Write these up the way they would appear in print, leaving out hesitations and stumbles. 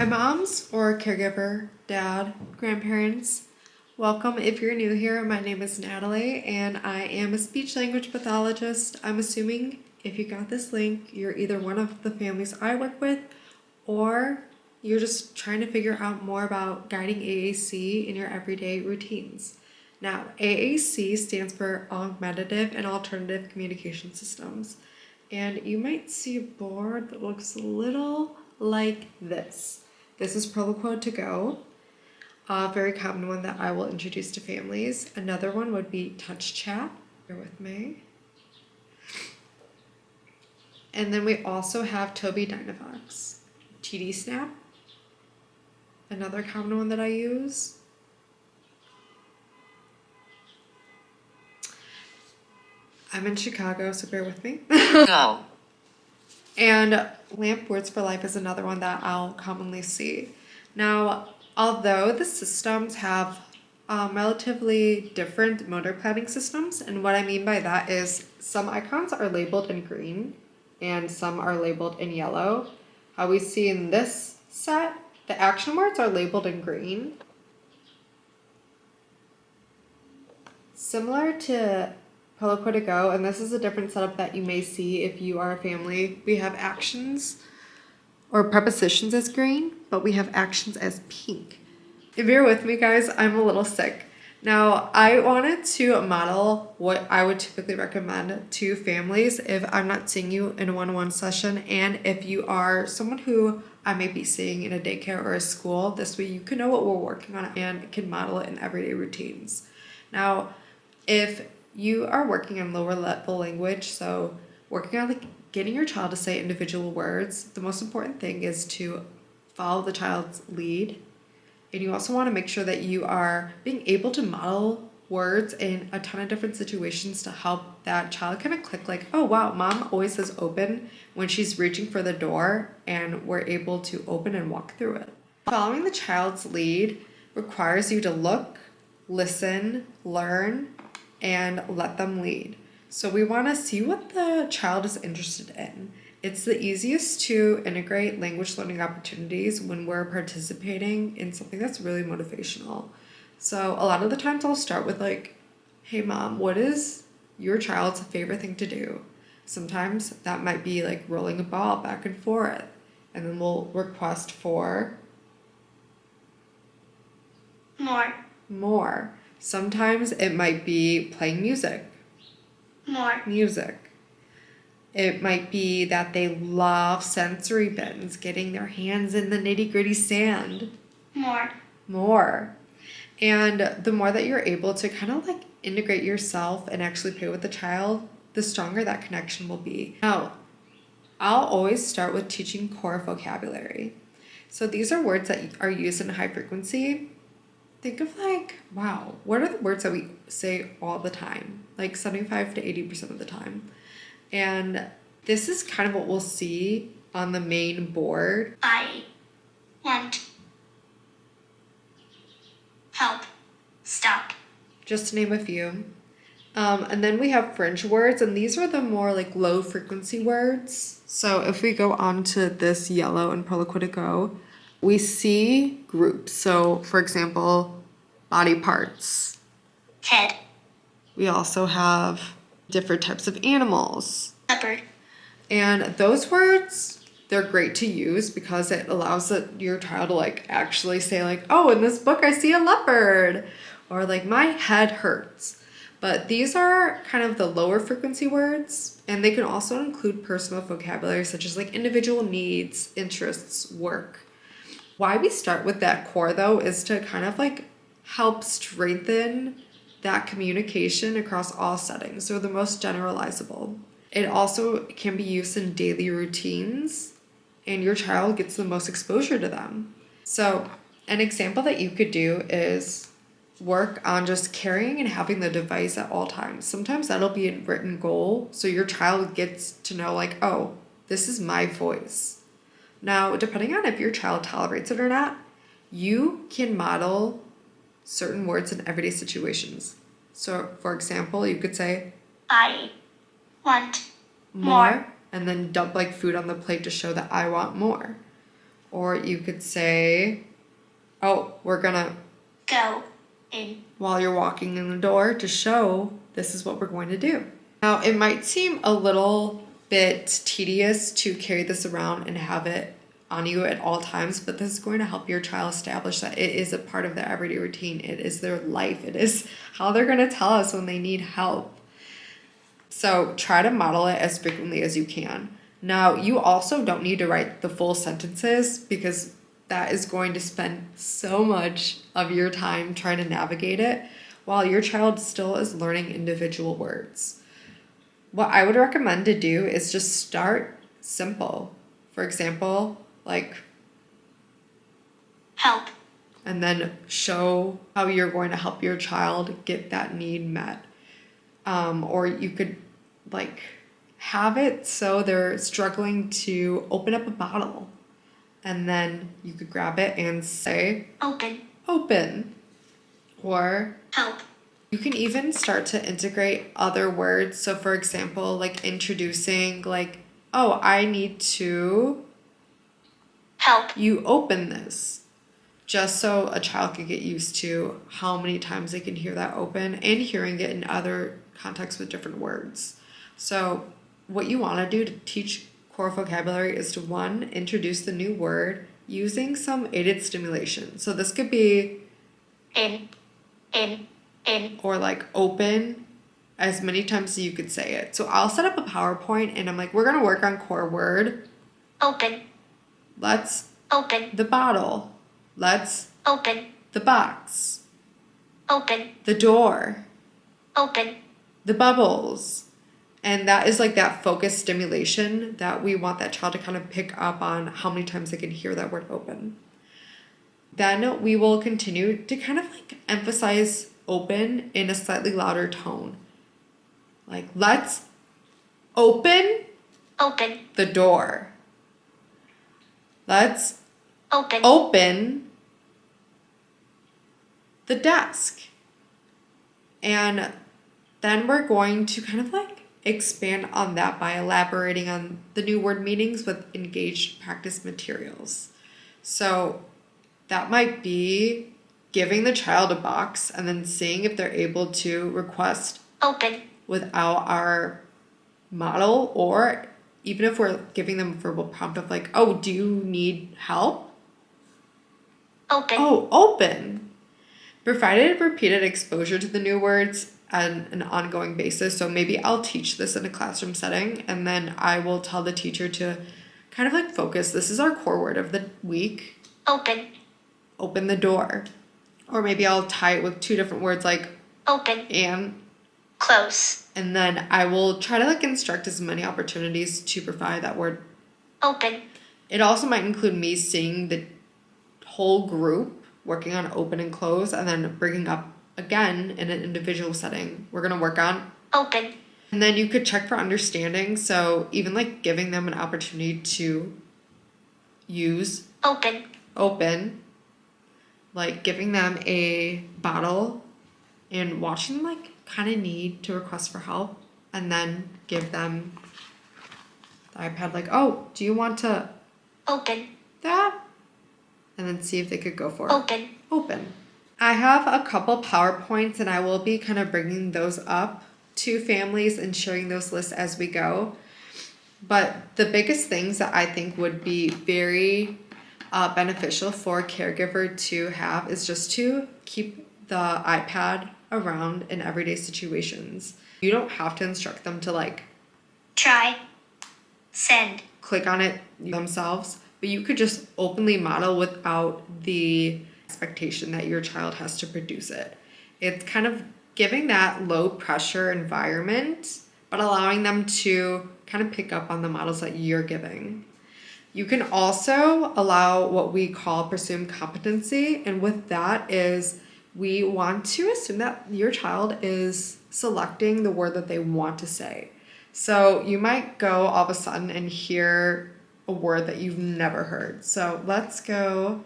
My moms or caregiver, dad, grandparents, welcome. If you're new here, my name is Natalie and I am a speech language pathologist. I'm assuming if you got this link, you're either one of the families I work with or you're just trying to figure out more about guiding AAC in your everyday routines. Now, AAC stands for Augmentative and Alternative Communication Systems. And you might see a board that looks a little like this. This is Proloquo to Go, a very common one that I will introduce to families. Another one would be Touch Chat. Bear with me. And then we also have Toby Dynavox. TD Snap, another common one that I use. I'm in Chicago, so bear with me. Go. And Lamp Words for Life is another one that I'll commonly see. Now, although the systems have relatively different motor planning systems, and what I mean by that is some icons are labeled in green and some are labeled in yellow. How we see in this set, the action words are labeled in green. Similar to Proloquo to Go, and this is a different setup that you may see if you are a family. We have actions or prepositions as green, but we have actions as pink. If you're with me, guys, I'm a little sick. Now, I wanted to model what I would typically recommend to families if I'm not seeing you in a one-on-one session, and if you are someone who I may be seeing in a daycare or a school. This way you can know what we're working on and can model it in everyday routines. Now, if you are working on lower level language, so working on getting your child to say individual words, the most important thing is to follow the child's lead. And you also want to make sure that you are being able to model words in a ton of different situations to help that child kind of click like, oh wow, mom always says open when she's reaching for the door, and we're able to open and walk through it. Following the child's lead requires you to look, listen, learn, and let them lead. So we want to see what the child is interested in. It's the easiest to integrate language learning opportunities when we're participating in something that's really motivational. So a lot of the times I'll start with like, hey mom, what is your child's favorite thing to do? Sometimes that might be like rolling a ball back and forth. And then we'll request for more. Sometimes it might be playing music. Music. It might be that they love sensory bins, getting their hands in the nitty-gritty sand. More. And the more that you're able to kind of like integrate yourself and actually play with the child, the stronger that connection will be. Now, I'll always start with teaching core vocabulary. So these are words that are used in high frequency. Think of like, wow, what are the words that we say all the time? Like 75 to 80% of the time. And this is kind of what we'll see on the main board. I want help. Stop. Just to name a few. And then we have fringe words, and these are the more like low frequency words. So if we go on to this yellow and Proloquo to Go, we see groups. So for example, body parts. Head. We also have different types of animals. Leopard. And those words, they're great to use because it allows your child to like actually say like, oh, in this book I see a leopard, or like my head hurts. But these are kind of the lower frequency words, and they can also include personal vocabulary such as like individual needs, interests, work. Why we start with that core though is to kind of like help strengthen that communication across all settings, so the most generalizable. It also can be used in daily routines, and your child gets the most exposure to them. So an example that you could do is work on just carrying and having the device at all times. Sometimes that'll be a written goal, so your child gets to know like, oh, this is my voice. Now, depending on if your child tolerates it or not, you can model certain words in everyday situations. So, for example, you could say, I want more, and then dump like food on the plate to show that I want more. Or you could say, oh, we're gonna Go. In. while you're walking in the door to show this is what we're going to do. Now, it might seem a little bit tedious to carry this around and have it on you at all times, but this is going to help your child establish that it is a part of their everyday routine. It is their life. It is how they're going to tell us when they need help. So try to model it as frequently as you can. Now, you also don't need to write the full sentences because that is going to spend so much of your time trying to navigate it while your child still is learning individual words. What I would recommend to do is just start simple. For example, like Help. and then show how you're going to help your child get that need met. Or you could like have it so they're struggling to open up a bottle, and then you could grab it and say, Open. open. Or Help. you can even start to integrate other words. So for example, like introducing like, oh, I need to Help. you open this, just so a child could get used to how many times they can hear that open and hearing it in other contexts with different words. So what you want to do to teach core vocabulary is to, one, introduce the new word using some aided stimulation. So this could be In. In. In. or like open as many times as you could say it. So I'll set up a PowerPoint and I'm like, we're going to work on core word. Open. Let's Open. the bottle. Let's Open. the box. Open. The door. Open. The bubbles. And that is like that focus stimulation that we want that child to kind of pick up on how many times they can hear that word open. Then we will continue to kind of like emphasize open in a slightly louder tone. Like, let's open Open. the door. Let's Open. open the desk. And then we're going to kind of like expand on that by elaborating on the new word meanings with engaged practice materials. So that might be giving the child a box and then seeing if they're able to request Open. without our model, or even if we're giving them a verbal prompt of like, oh, do you need help? Open. Oh, open. Provided repeated exposure to the new words on an ongoing basis. So maybe I'll teach this in a classroom setting and then I will tell the teacher to kind of like focus. This is our core word of the week. Open. Open the door. Or maybe I'll tie it with two different words like Open. and. Close. And then I will try to like instruct as many opportunities to provide that word. Open. It also might include me seeing the whole group working on open and close and then bringing up again in an individual setting. We're going to work on Open. and then you could check for understanding. So even like giving them an opportunity to use Open. open, like giving them a bottle and watching them like kind of need to request for help, and then give them the iPad like, oh, do you want to Open. that? And then see if they could go for it. Open. Open. I have a couple PowerPoints and I will be kind of bringing those up to families and sharing those lists as we go. But the biggest things that I think would be very beneficial for a caregiver to have is just to keep the iPad around in everyday situations. You don't have to instruct them to like Try. Send. click on it themselves, but you could just openly model without the expectation that your child has to produce it. It's kind of giving that low pressure environment, but allowing them to kind of pick up on the models that you're giving. You can also allow what we call presumed competency, and with that is we want to assume that your child is selecting the word that they want to say. So you might go all of a sudden and hear a word that you've never heard. So let's go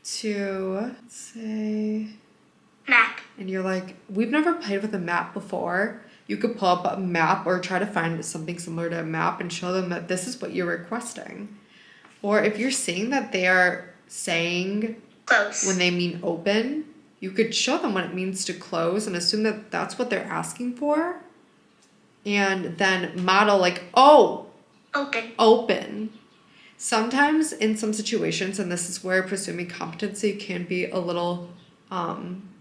to, let's say, Map. and you're like, we've never played with a map before. You could pull up a map or try to find something similar to a map and show them that this is what you're requesting. Or if you're seeing that they are saying Close. when they mean open, you could show them what it means to close and assume that that's what they're asking for. And then model like, oh, Open. open. Sometimes in some situations, and this is where presuming competency can be a little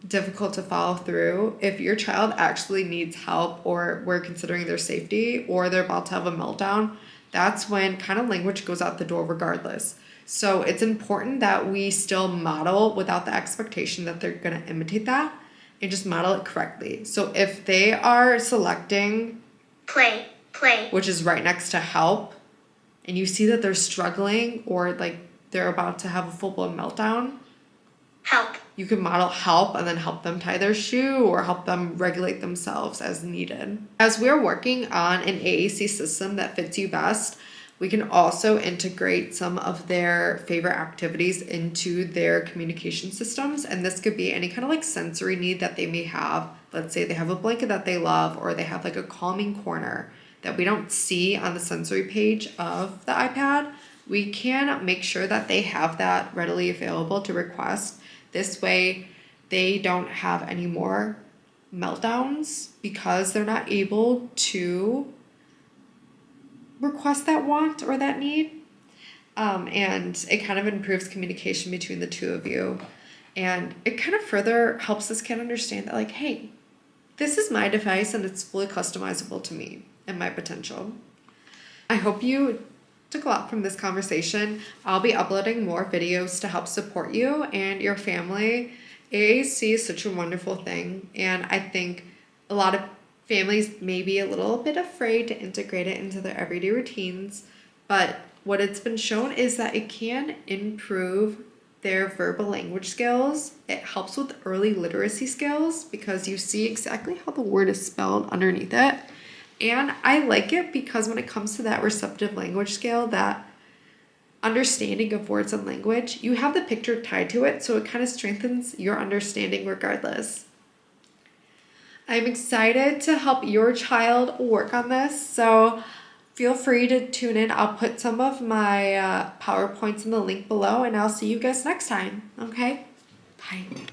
difficult to follow through, if your child actually needs help or we're considering their safety or they're about to have a meltdown, that's when kind of language goes out the door regardless. So it's important that we still model without the expectation that they're going to imitate that and just model it correctly. So if they are selecting Play. Play. which is right next to help, and you see that they're struggling or like they're about to have a full-blown meltdown, Help. you can model help and then help them tie their shoe or help them regulate themselves as needed. As we're working on an AAC system that fits you best, we can also integrate some of their favorite activities into their communication systems. And this could be any kind of like sensory need that they may have. Let's say they have a blanket that they love, or they have like a calming corner that we don't see on the sensory page of the iPad. We can make sure that they have that readily available to request. This way they don't have any more meltdowns because they're not able to request that want or that need. And it kind of improves communication between the two of you. And it kind of further helps this kid understand that like, hey, this is my device and it's fully customizable to me and my potential. I hope you took a lot from this conversation. I'll be uploading more videos to help support you and your family. AAC is such a wonderful thing, and I think a lot of families may be a little bit afraid to integrate it into their everyday routines, but what it's been shown is that it can improve their verbal language skills. It helps with early literacy skills because you see exactly how the word is spelled underneath it. And I like it because when it comes to that receptive language skill, that understanding of words and language, you have the picture tied to it, so it kind of strengthens your understanding regardless. I'm excited to help your child work on this, so feel free to tune in. I'll put some of my PowerPoints in the link below, and I'll see you guys next time. Okay? Bye.